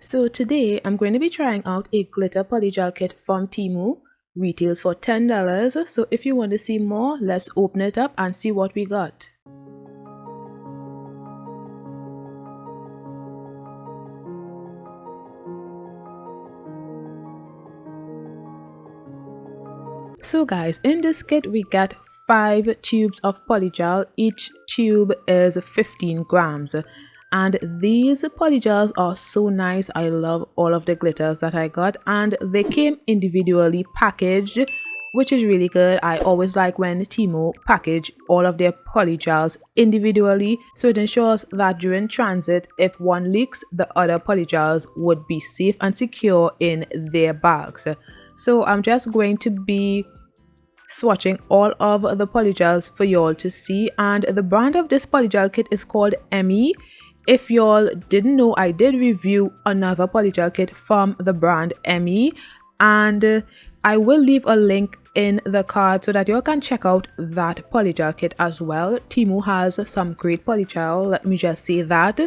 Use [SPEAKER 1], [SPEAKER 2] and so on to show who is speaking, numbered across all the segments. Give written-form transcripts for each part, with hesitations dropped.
[SPEAKER 1] So today I'm going to be trying out a glitter polygel kit from Temu. Retails for $10. So if you want to see more, let's open it up and see what we got. So guys, in this kit we get 5 tubes of polygel. Each tube is 15 grams. And these polygels are so nice. I love all of the glitters that I got, and they came individually packaged, which is really good. I always like when Temu package all of their polygels individually, so it ensures that during transit, if one leaks, the other polygels would be safe and secure in their bags. So I'm just going to be swatching all of the polygels for y'all to see, and the brand of this polygel kit is called Emi. If y'all didn't know, I did review another polygel kit from the brand Emi, and I will leave a link in the card so that y'all can check out that polygel kit as well. Temu has some great polygel, let me just say that.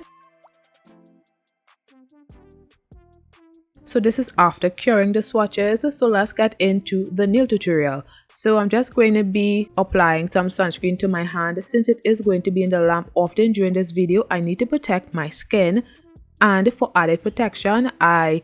[SPEAKER 1] So this is after curing the swatches, so let's get into the nail tutorial. So I'm just going to be applying some sunscreen to my hand. Since it is going to be in the lamp often during this video, I need to protect my skin, and for added protection I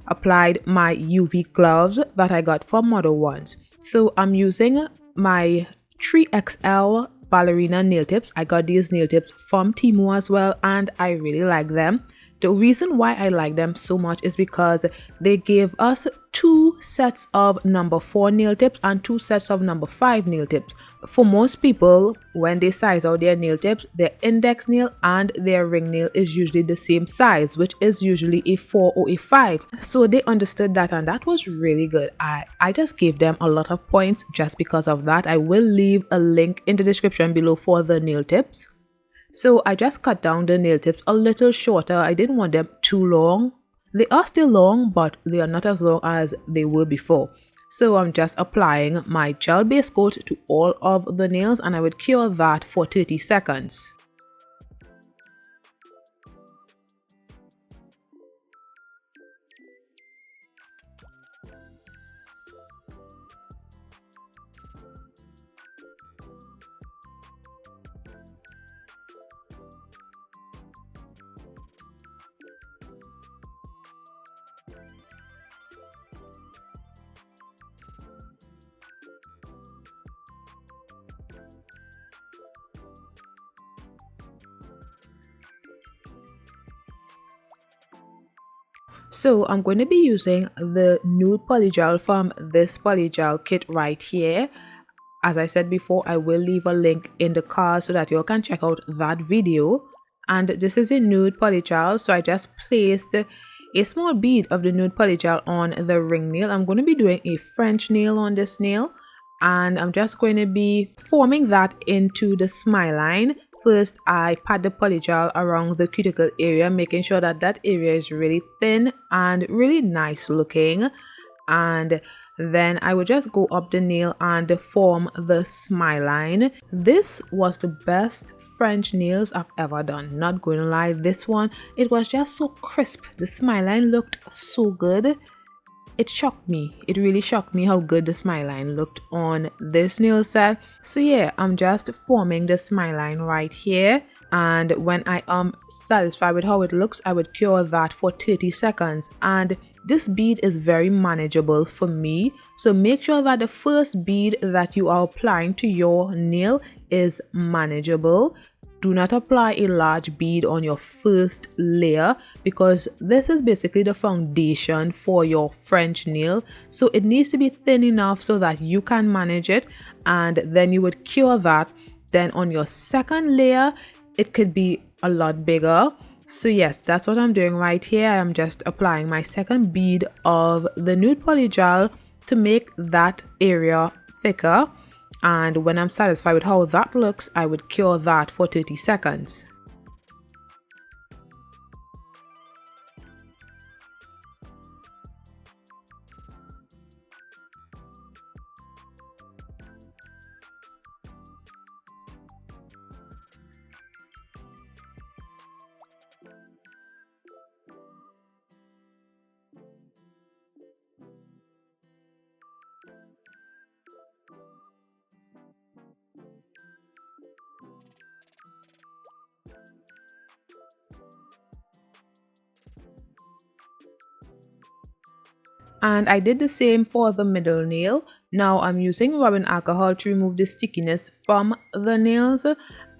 [SPEAKER 1] applied my UV gloves that I got from Model Ones. So I'm using my 3XL ballerina nail tips. I got these nail tips from Temu as well, and I really like them. The reason why I like them so much is because they gave us 2 sets of number 4 nail tips and 2 sets of number 5 nail tips. For most people, when they size out their nail tips, their index nail and their ring nail is usually the same size, which is usually a 4 or a 5. So they understood that, and that was really good. I just gave them a lot of points just because of that. I will leave a link in the description below for the nail tips. So I just cut down the nail tips a little shorter. I didn't want them too long. They are still long, but they are not as long as they were before. So I'm just applying my gel base coat to all of the nails, and I would cure that for 30 seconds. So I'm going to be using the nude polygel from this polygel kit right here. As I said before, I will leave a link in the card so that you can check out that video. And this is a nude polygel, so I just placed a small bead of the nude polygel on the ring nail. I'm going to be doing a French nail on this nail, and I'm just going to be forming that into the smile line. First, I pat the polygel around the cuticle area, making sure that that area is really thin and really nice looking. And then I would just go up the nail and form the smile line. This was the best French nails I've ever done. Not going to lie, this one, it was just so crisp. The smile line looked so good. It shocked me. It really shocked me how good the smile line looked on this nail set. So yeah, I'm just forming the smile line right here. And when I am satisfied with how it looks, I would cure that for 30 seconds. And this bead is very manageable for me. So make sure that the first bead that you are applying to your nail is manageable. Do not apply a large bead on your first layer, because this is basically the foundation for your French nail. So it needs to be thin enough so that you can manage it, and then you would cure that. Then on your second layer, it could be a lot bigger. So yes, that's what I'm doing right here. I am just applying my second bead of the nude polygel to make that area thicker. And when I'm satisfied with how that looks, I would cure that for 30 seconds. And I did the same for the middle nail. Now I'm using rubbing alcohol to remove the stickiness from the nails,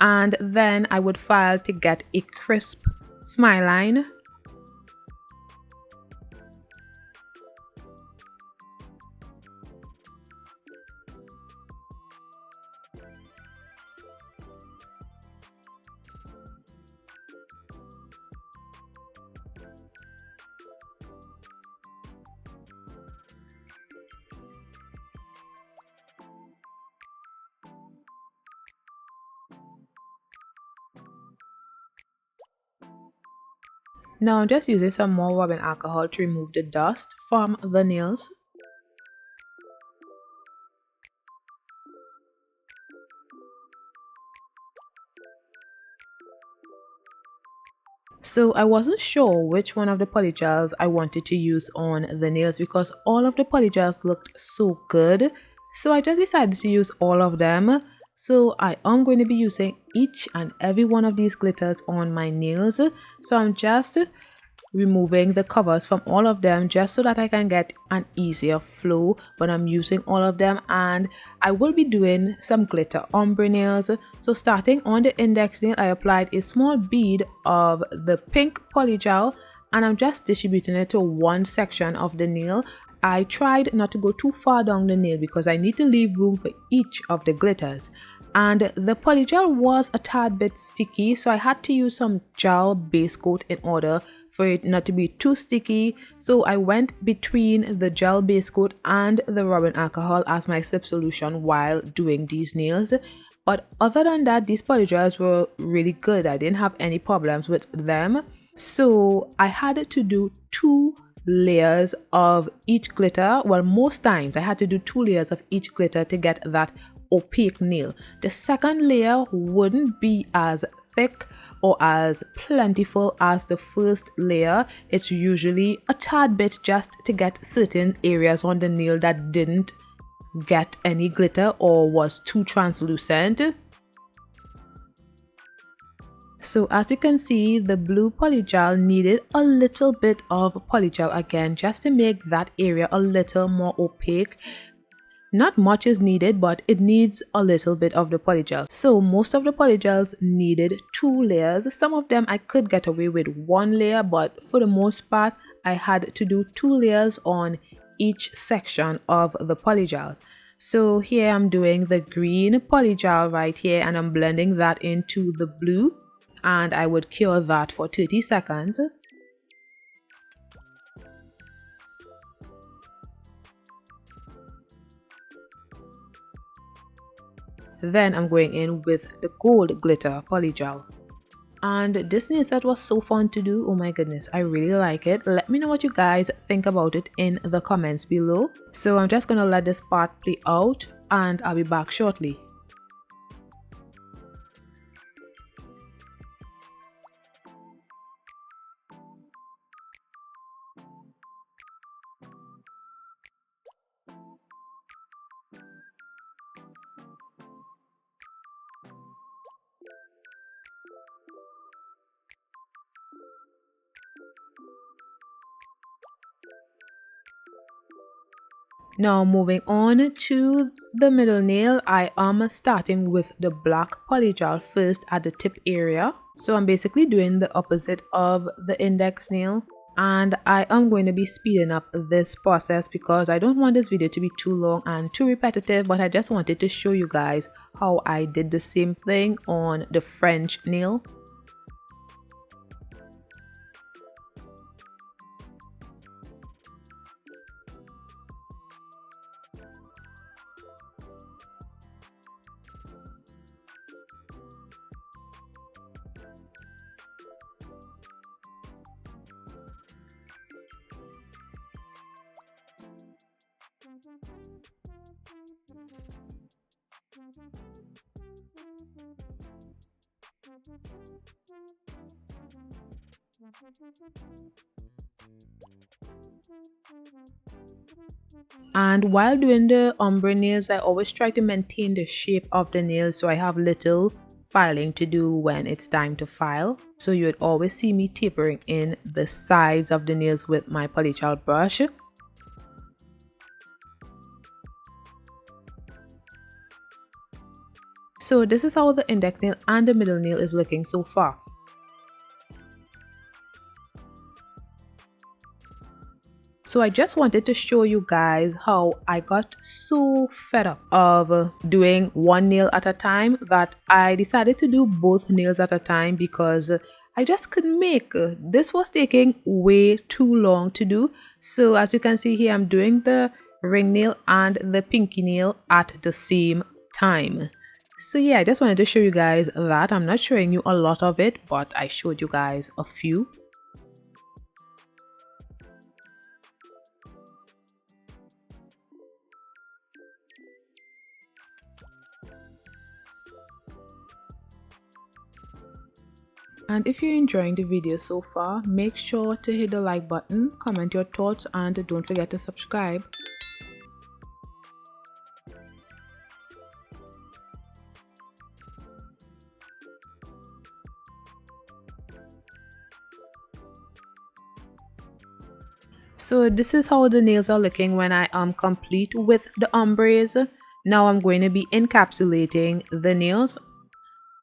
[SPEAKER 1] and then I would file to get a crisp smile line. Now I'm just using some more rubbing alcohol to remove the dust from the nails. So I wasn't sure which one of the polygels I wanted to use on the nails because all of the polygels looked so good. So I just decided to use all of them. So I am going to be using each and every one of these glitters on my nails. So I'm just removing the covers from all of them just so that I can get an easier flow when I'm using all of them. And I will be doing some glitter ombre nails. So starting on the index nail, I applied a small bead of the pink polygel and I'm just distributing it to one section of the nail. I tried not to go too far down the nail because I need to leave room for each of the glitters. And the polygel was a tad bit sticky, so I had to use some gel base coat in order for it not to be too sticky. So I went between the gel base coat and the rubbing alcohol as my slip solution while doing these nails. But other than that, these polygels were really good. I didn't have any problems with them. So I had to do 2 layers of each glitter. Well, most times I had to do 2 layers of each glitter to get that opaque nail. The second layer wouldn't be as thick or as plentiful as the first layer. It's usually a tad bit just to get certain areas on the nail that didn't get any glitter or was too translucent. So as you can see, the blue polygel needed a little bit of polygel again just to make that area a little more opaque. Not much is needed, but it needs a little bit of the polygel. So most of the polygels needed 2 layers. Some of them I could get away with 1 layer, but for the most part, I had to do 2 layers on each section of the polygels. So here I'm doing the green polygel right here and I'm blending that into the blue, and I would cure that for 30 seconds. Then I'm going in with the gold glitter polygel. And this nail set was so fun to do. Oh my goodness, I really like it. Let me know what you guys think about it in the comments below. So I'm just gonna let this part play out and I'll be back shortly. Now moving on to the middle nail, I am starting with the black polygel first at the tip area. So I'm basically doing the opposite of the index nail. And I am going to be speeding up this process because I don't want this video to be too long and too repetitive, but I just wanted to show you guys how I did the same thing on the French nail. And while doing the ombre nails, I always try to maintain the shape of the nails so I have little filing to do when it's time to file. So you would always see me tapering in the sides of the nails with my polygel brush. So this is how the index nail and the middle nail is looking so far. So I just wanted to show you guys how I got so fed up of doing one nail at a time that I decided to do both nails at a time because I just couldn't make. This was taking way too long to do. So as you can see here, I'm doing the ring nail and the pinky nail at the same time. So yeah, I just wanted to show you guys that. I'm not showing you a lot of it, but I showed you guys a few. And if you're enjoying the video so far, make sure to hit the like button, comment your thoughts, and don't forget to subscribe. So this is how the nails are looking when I am complete with the ombres. Now I'm going to be encapsulating the nails.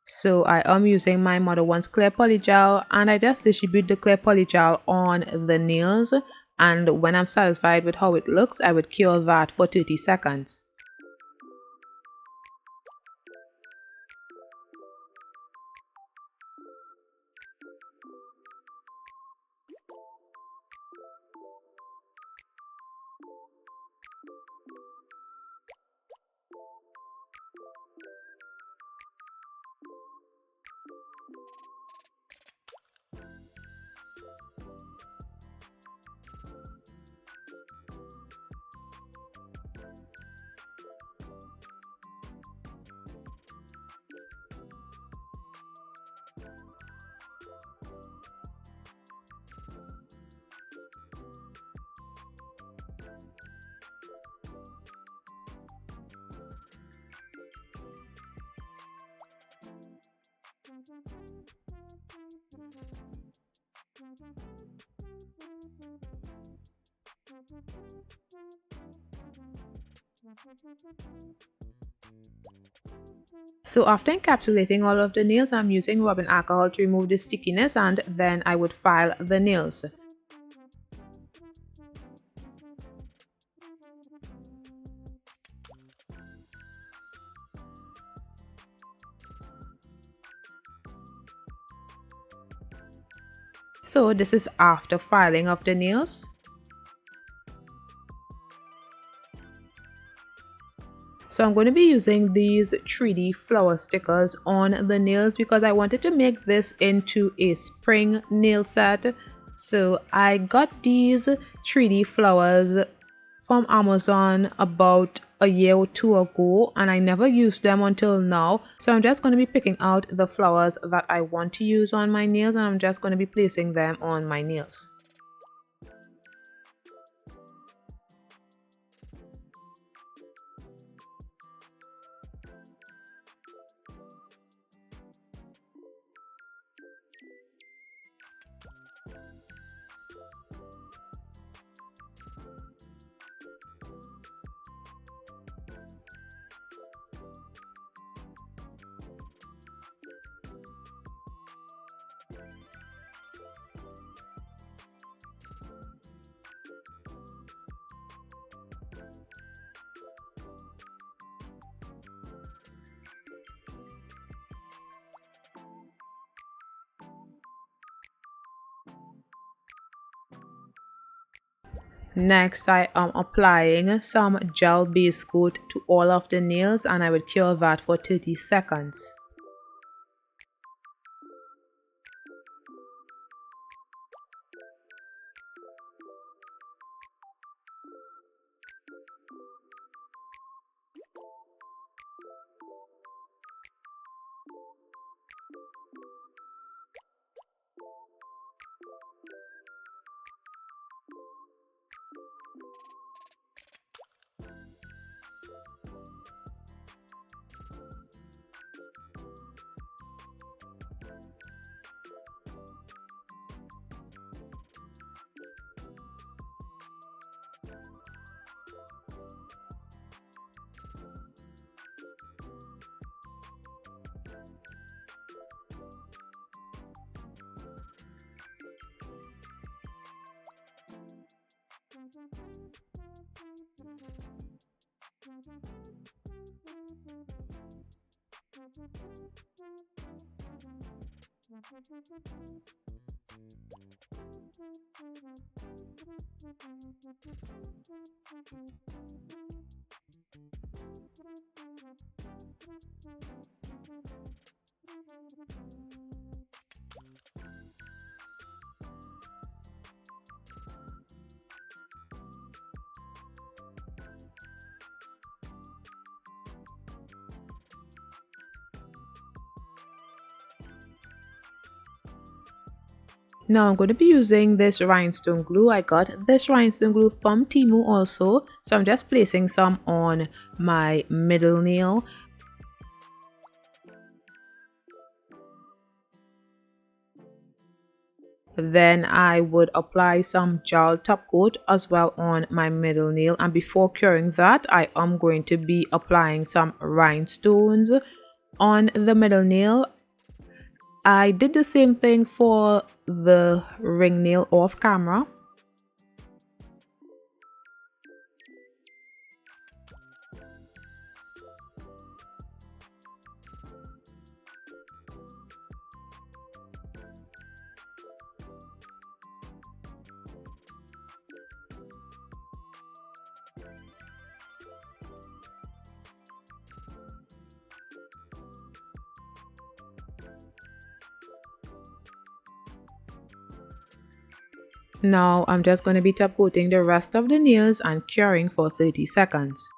[SPEAKER 1] So I am using my Mother One's clear polygel, and I just distribute the clear polygel on the nails, and when I'm satisfied with how it looks, I would cure that for 30 seconds. So after encapsulating all of the nails, I'm using rubbing alcohol to remove the stickiness, and then I would file the nails. So this is after filing of the nails. So I'm going to be using these 3D flower stickers on the nails because I wanted to make this into a spring nail set. So I got these 3D flowers from Amazon about a year or two ago, and I never used them until now. So I'm just going to be picking out the flowers that I want to use on my nails, and I'm just going to be placing them on my nails. Next, I am applying some gel base coat to all of the nails, and I will cure that for 30 seconds. Now I'm going to be using this rhinestone glue. I got this rhinestone glue from Temu also. So I'm just placing some on my middle nail. Then I would apply some gel top coat as well on my middle nail, and before curing that I am going to be applying some rhinestones on the middle nail. I did the same thing for the ring nail off camera. Now I'm just going to be top coating the rest of the nails and curing for 30 seconds.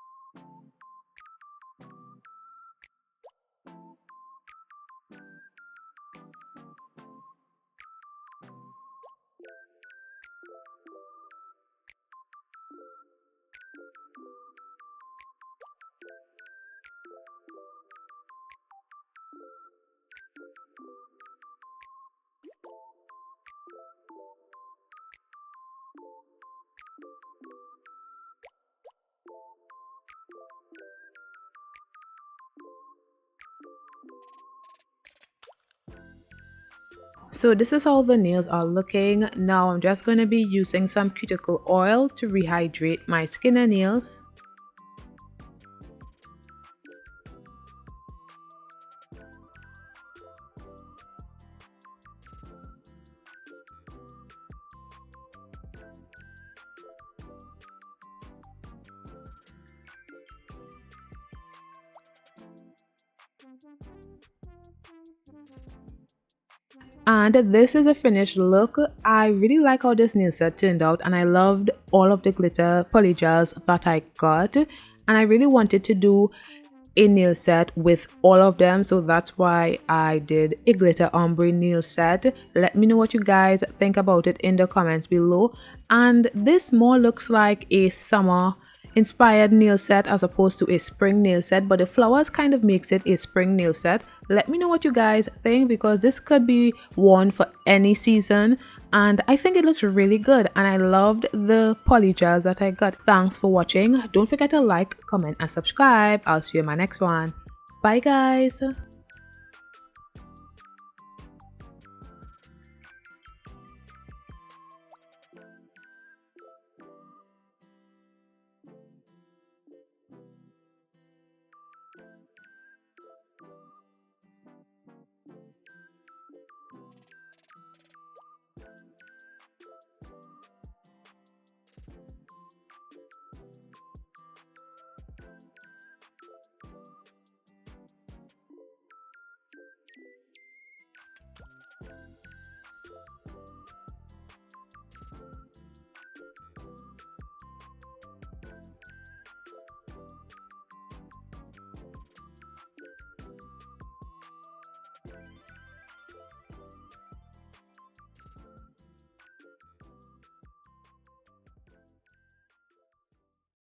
[SPEAKER 1] So this is how the nails are looking. Now I'm just going to be using some cuticle oil to rehydrate my skin and nails. And this is a finished look. I really like how this nail set turned out, and I loved all of the glitter polygels that I got, and I really wanted to do a nail set with all of them, so that's why I did a glitter ombre nail set. Let me know what you guys think about it in the comments below. And this more looks like a summer inspired nail set as opposed to a spring nail set, but the flowers kind of makes it a spring nail set. Let me know what you guys think, because this could be worn for any season and I think it looks really good, and I loved the polygels that I got. Thanks for watching. Don't forget to like, comment and subscribe. I'll see you in my next one. Bye guys.